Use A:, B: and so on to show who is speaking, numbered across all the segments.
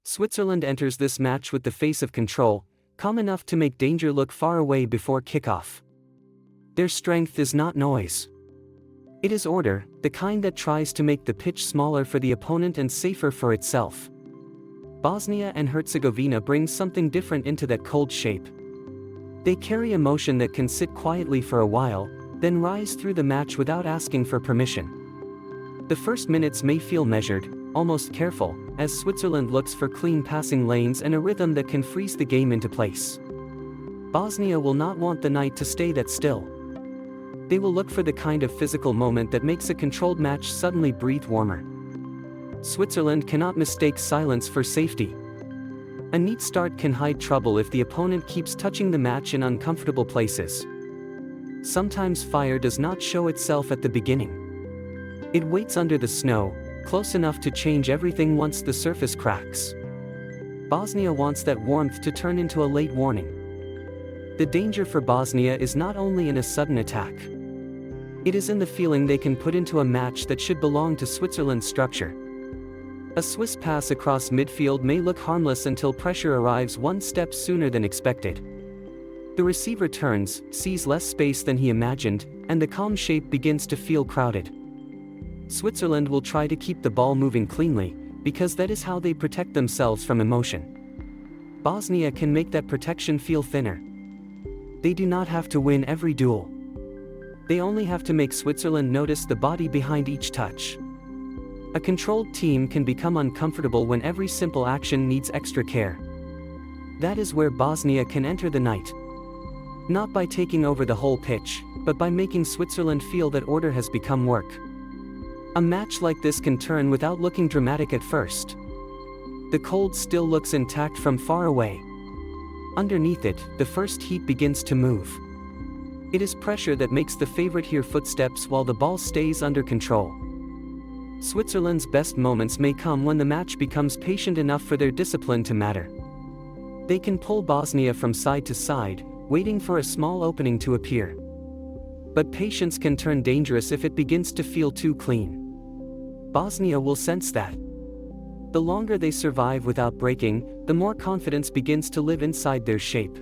A: Switzerland enters this match with the face of control, calm enough to make danger look far away before kickoff. Their strength is not noise. It is order, the kind that tries to make the pitch smaller for the opponent and safer for itself. Bosnia and Herzegovina brings something different into that cold shape. They carry emotion that can sit quietly for a while, then rise through the match without asking for permission. The first minutes may feel measured, almost careful, as Switzerland looks for clean passing lanes and a rhythm that can freeze the game into place. Bosnia will not want the night to stay that still. They will look for the kind of physical moment that makes a controlled match suddenly breathe warmer. Switzerland cannot mistake silence for safety. A neat start can hide trouble if the opponent keeps touching the match in uncomfortable places. Sometimes fire does not show itself at the beginning. It waits under the snow, close enough to change everything once the surface cracks. Bosnia wants that warmth to turn into a late warning. The danger for Bosnia is not only in a sudden attack. It is in the feeling they can put into a match that should belong to Switzerland's structure. A Swiss pass across midfield may look harmless until pressure arrives one step sooner than expected. The receiver turns, sees less space than he imagined, and the calm shape begins to feel crowded. Switzerland will try to keep the ball moving cleanly, because that is how they protect themselves from emotion. Bosnia can make that protection feel thinner. They do not have to win every duel. They only have to make Switzerland notice the body behind each touch. A controlled team can become uncomfortable when every simple action needs extra care. That is where Bosnia can enter the night. Not by taking over the whole pitch, but by making Switzerland feel that order has become work. A match like this can turn without looking dramatic at first. The cold still looks intact from far away. Underneath it, the first heat begins to move. It is pressure that makes the favorite hear footsteps while the ball stays under control. Switzerland's best moments may come when the match becomes patient enough for their discipline to matter. They can pull Bosnia from side to side, waiting for a small opening to appear. But patience can turn dangerous if it begins to feel too clean. Bosnia will sense that. The longer they survive without breaking, the more confidence begins to live inside their shape.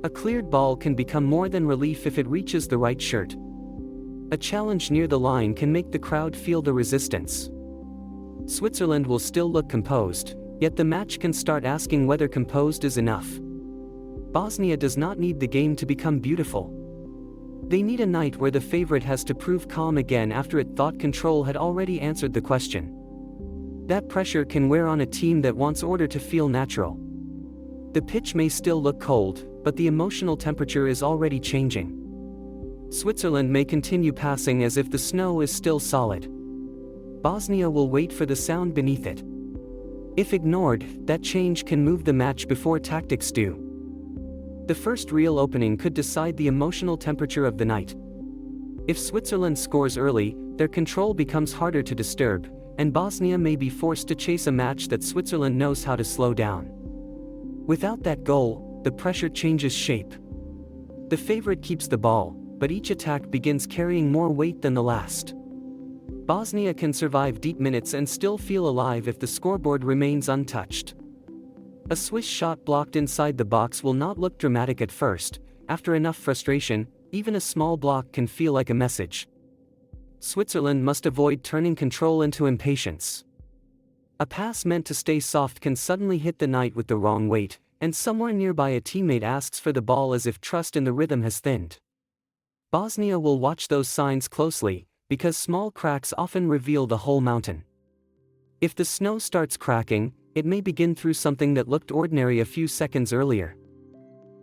A: A cleared ball can become more than relief if it reaches the right shirt. A challenge near the line can make the crowd feel the resistance. Switzerland will still look composed, yet the match can start asking whether composed is enough. Bosnia does not need the game to become beautiful. They need a night where the favorite has to prove calm again after it thought control had already answered the question. That pressure can wear on a team that wants order to feel natural. The pitch may still look cold, but the emotional temperature is already changing. Switzerland may continue passing as if the snow is still solid. Bosnia will wait for the sound beneath it. If ignored, that change can move the match before tactics do. The first real opening could decide the emotional temperature of the night. If Switzerland scores early, their control becomes harder to disturb, and Bosnia may be forced to chase a match that Switzerland knows how to slow down. Without that goal, the pressure changes shape. The favorite keeps the ball, but each attack begins carrying more weight than the last. Bosnia can survive deep minutes and still feel alive if the scoreboard remains untouched. A Swiss shot blocked inside the box will not look dramatic at first. After enough frustration, even a small block can feel like a message. Switzerland must avoid turning control into impatience. A pass meant to stay soft can suddenly hit the net with the wrong weight, and somewhere nearby a teammate asks for the ball as if trust in the rhythm has thinned. Bosnia will watch those signs closely, because small cracks often reveal the whole mountain. If the snow starts cracking, it may begin through something that looked ordinary a few seconds earlier.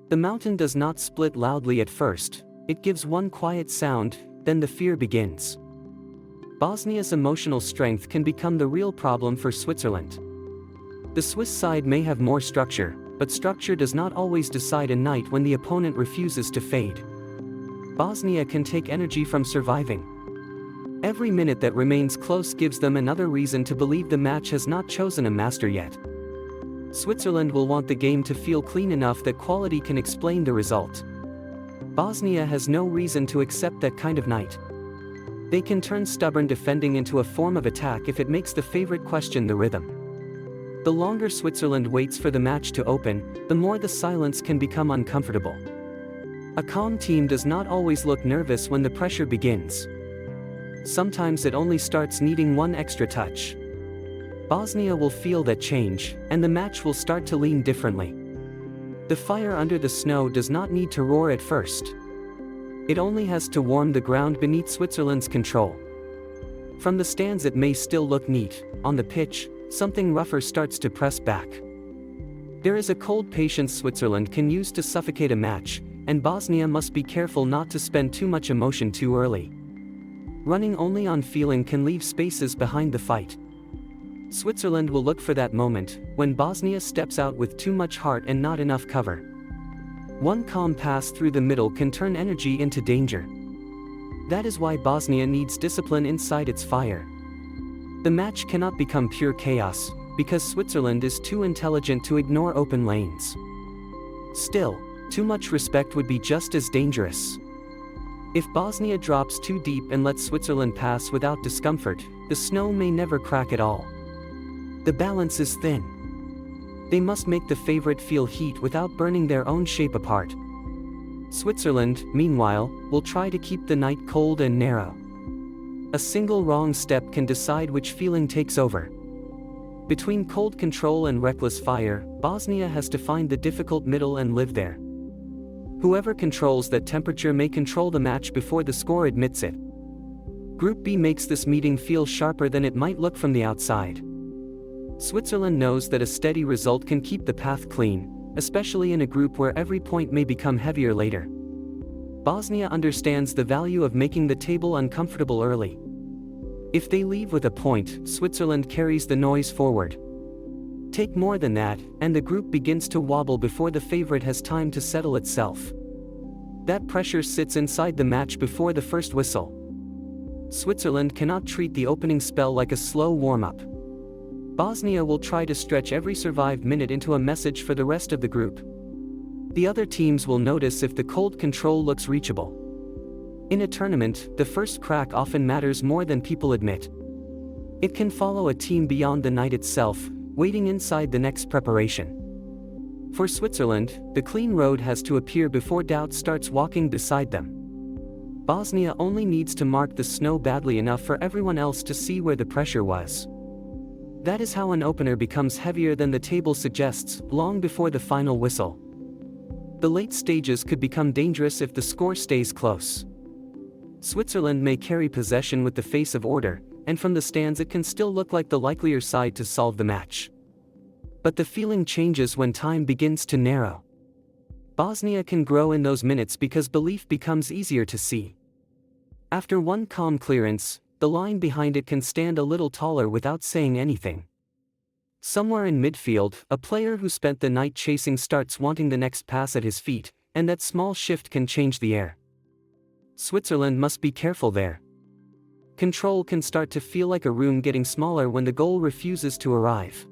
A: The mountain does not split loudly at first, it gives one quiet sound, then the fear begins. Bosnia's emotional strength can become the real problem for Switzerland. The Swiss side may have more structure, but structure does not always decide a night when the opponent refuses to fade. Bosnia can take energy from surviving. Every minute that remains close gives them another reason to believe the match has not chosen a master yet. Switzerland will want the game to feel clean enough that quality can explain the result. Bosnia has no reason to accept that kind of night. They can turn stubborn defending into a form of attack if it makes the favorite question the rhythm. The longer Switzerland waits for the match to open, the more the silence can become uncomfortable. A calm team does not always look nervous when the pressure begins. Sometimes it only starts needing one extra touch. Bosnia will feel that change, and the match will start to lean differently. The fire under the snow does not need to roar at first. It only has to warm the ground beneath Switzerland's control. From the stands it may still look neat. On the pitch, something rougher starts to press back. There is a cold patience Switzerland can use to suffocate a match, and Bosnia must be careful not to spend too much emotion too early. Running only on feeling can leave spaces behind the fight. Switzerland will look for that moment, when Bosnia steps out with too much heart and not enough cover. One calm pass through the middle can turn energy into danger. That is why Bosnia needs discipline inside its fire. The match cannot become pure chaos, because Switzerland is too intelligent to ignore open lanes. Still, too much respect would be just as dangerous. If Bosnia drops too deep and lets Switzerland pass without discomfort, the snow may never crack at all. The balance is thin. They must make the favorite feel heat without burning their own shape apart. Switzerland, meanwhile, will try to keep the night cold and narrow. A single wrong step can decide which feeling takes over. Between cold control and reckless fire, Bosnia has to find the difficult middle and live there. Whoever controls that temperature may control the match before the score admits it. Group B makes this meeting feel sharper than it might look from the outside. Switzerland knows that a steady result can keep the path clean, especially in a group where every point may become heavier later. Bosnia understands the value of making the table uncomfortable early. If they leave with a point, Switzerland carries the noise forward. Take more than that, and the group begins to wobble before the favorite has time to settle itself. That pressure sits inside the match before the first whistle. Switzerland cannot treat the opening spell like a slow warm-up. Bosnia will try to stretch every survived minute into a message for the rest of the group. The other teams will notice if the cold control looks reachable. In a tournament, the first crack often matters more than people admit. It can follow a team beyond the night itself, waiting inside the next preparation. For Switzerland, the clean road has to appear before doubt starts walking beside them. Bosnia only needs to mark the snow badly enough for everyone else to see where the pressure was. That is how an opener becomes heavier than the table suggests, long before the final whistle. The late stages could become dangerous if the score stays close. Switzerland may carry possession with the face of order, and from the stands it can still look like the likelier side to solve the match. But the feeling changes when time begins to narrow. Bosnia can grow in those minutes because belief becomes easier to see. After one calm clearance, the line behind it can stand a little taller without saying anything. Somewhere in midfield, a player who spent the night chasing starts wanting the next pass at his feet, and that small shift can change the air. Switzerland must be careful there. Control can start to feel like a room getting smaller when the goal refuses to arrive.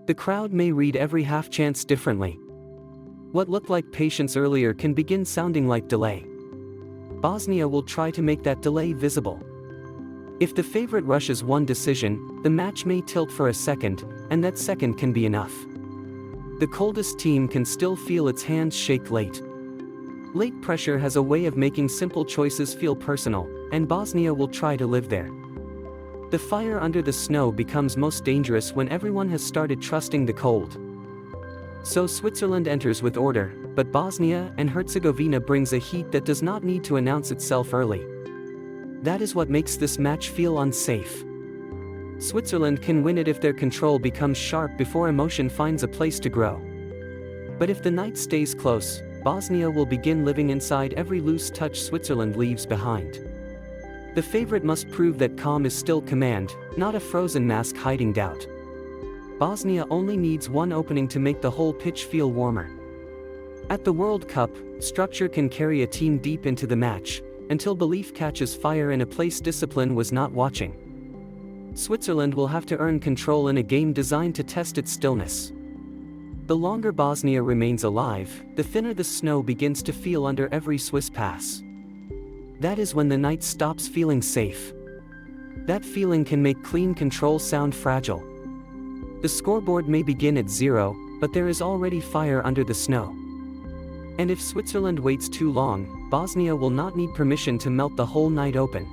A: The crowd may read every half chance differently. What looked like patience earlier can begin sounding like delay. Bosnia will try to make that delay visible. If the favorite rushes one decision, the match may tilt for a second, and that second can be enough. The coldest team can still feel its hands shake late. Late pressure has a way of making simple choices feel personal, and Bosnia will try to live there. The fire under the snow becomes most dangerous when everyone has started trusting the cold. So Switzerland enters with order, but Bosnia and Herzegovina brings a heat that does not need to announce itself early. That is what makes this match feel unsafe. Switzerland can win it if their control becomes sharp before emotion finds a place to grow. But if the night stays close, Bosnia will begin living inside every loose touch Switzerland leaves behind. The favorite must prove that calm is still command, not a frozen mask hiding doubt. Bosnia only needs one opening to make the whole pitch feel warmer. At the World Cup, structure can carry a team deep into the match, until belief catches fire in a place discipline was not watching. Switzerland will have to earn control in a game designed to test its stillness. The longer Bosnia remains alive, the thinner the snow begins to feel under every Swiss pass. That is when the night stops feeling safe. That feeling can make clean control sound fragile. The scoreboard may begin at 0, but there is already fire under the snow. And if Switzerland waits too long, Bosnia will not need permission to melt the whole night open.